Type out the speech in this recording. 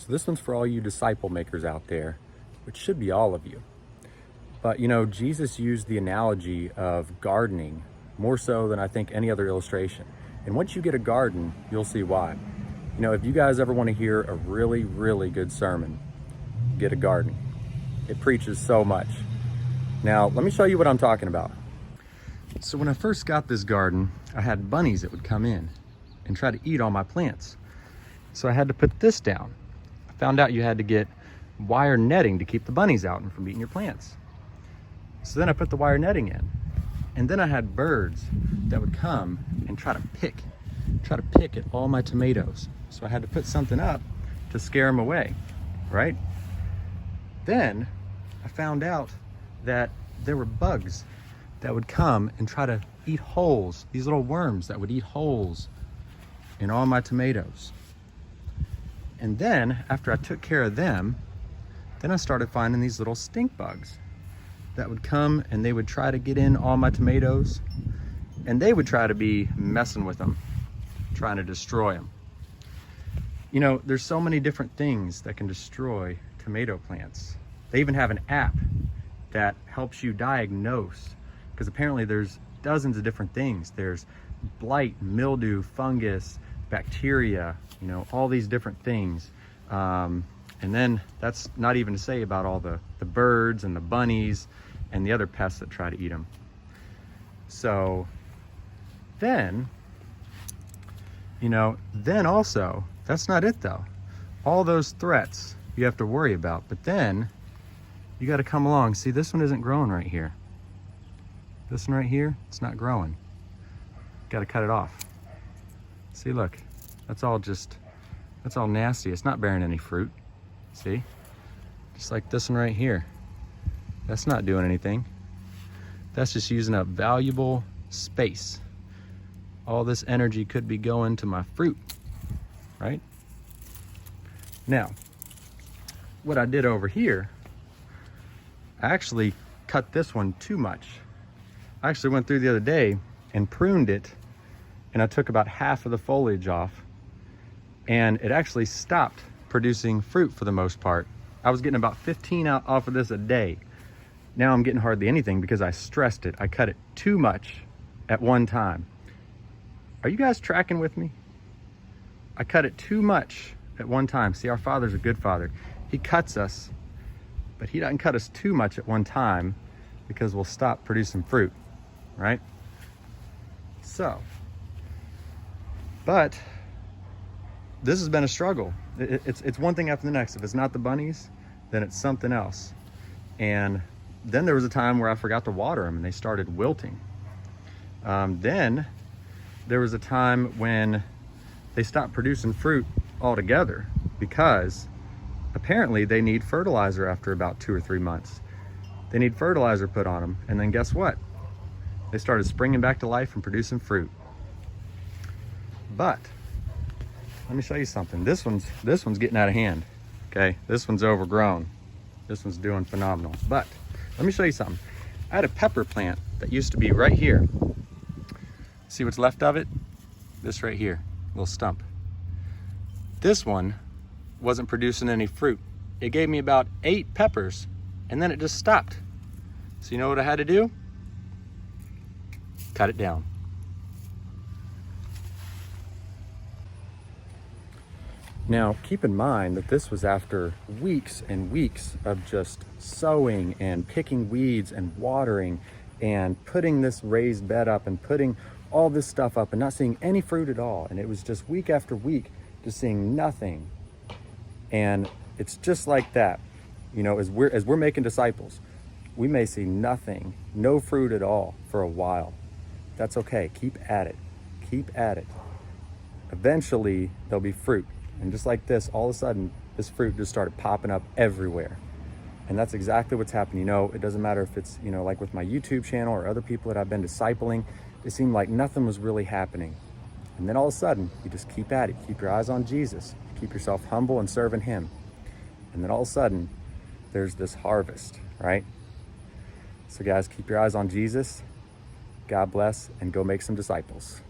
So this one's for all you disciple makers out there, which should be all of you. But you know, Jesus used the analogy of gardening more so than I think any other illustration. And once you get a garden, you'll see why. You know, if you guys ever want to hear a really, really good sermon, get a garden. It preaches so much. Now, let me show you what I'm talking about. So when I first got this garden, I had bunnies that would come in and try to eat all my plants. So I had to put this down. I found out you had to get wire netting to keep the bunnies out and from eating your plants. So then I put the wire netting in. And then I had birds that would come and try to pick at all my tomatoes. So I had to put something up to scare them away, right? Then I found out that there were bugs that would come and try to eat holes, these little worms that would eat holes in all my tomatoes. And then after I took care of them, then I started finding these little stink bugs that would come and they would try to get in all my tomatoes, and they would try to be messing with them, trying to destroy them. You know, there's so many different things that can destroy tomato plants. They even have an app that helps you diagnose, because apparently there's dozens of different things. There's blight, mildew, fungus, bacteria, you know, all these different things. And then that's not even to say about all the birds and the bunnies and the other pests that try to eat them. So then, you know, then also, that's not it though. All those threats you have to worry about, but then you got to come along. See, this one isn't growing right here. This one right here, it's not growing. Got to cut it off. See, look, that's all nasty. It's not bearing any fruit. See, just like this one right here. That's not doing anything. That's just using up valuable space. All this energy could be going to my fruit, right? Now, what I did over here, I actually cut this one too much. I actually went through the other day and pruned it, and I took about half of the foliage off, and it actually stopped producing fruit for the most part. I was getting about 15 out off of this a day. Now I'm getting hardly anything because I stressed it. I cut it too much at one time. Are you guys tracking with me? I cut it too much at one time. See, our Father's a good Father. He cuts us, but he doesn't cut us too much at one time because we'll stop producing fruit, right? So, but this has been a struggle. It's one thing after the next. If it's not the bunnies, then it's something else. And then there was a time where I forgot to water them and they started wilting. Then there was a time when they stopped producing fruit altogether because apparently they need fertilizer after about 2 or 3 months. They need fertilizer put on them. And then guess what? They started springing back to life and producing fruit. But let me show you something. This one's getting out of hand. Okay, this one's overgrown. This one's doing phenomenal. But let me show you something. I had a pepper plant that used to be right here. See what's left of it? This right here, little stump. This one wasn't producing any fruit. It gave me about 8 peppers and then it just stopped. So you know what I had to do? Cut it down. Now, keep in mind that this was after weeks and weeks of just sowing and picking weeds and watering and putting this raised bed up and putting all this stuff up and not seeing any fruit at all. And it was just week after week, just seeing nothing. And it's just like that. You know, as we're making disciples, we may see nothing, no fruit at all for a while. That's okay. Keep at it. Keep at it. Eventually, there'll be fruit. And just like this, all of a sudden, this fruit just started popping up everywhere. And that's exactly what's happening. You know, it doesn't matter if it's, you know, like with my YouTube channel or other people that I've been discipling, it seemed like nothing was really happening. And then all of a sudden, you just keep at it. Keep your eyes on Jesus. Keep yourself humble and serving him. And then all of a sudden, there's this harvest, right? So guys, keep your eyes on Jesus. God bless, and go make some disciples.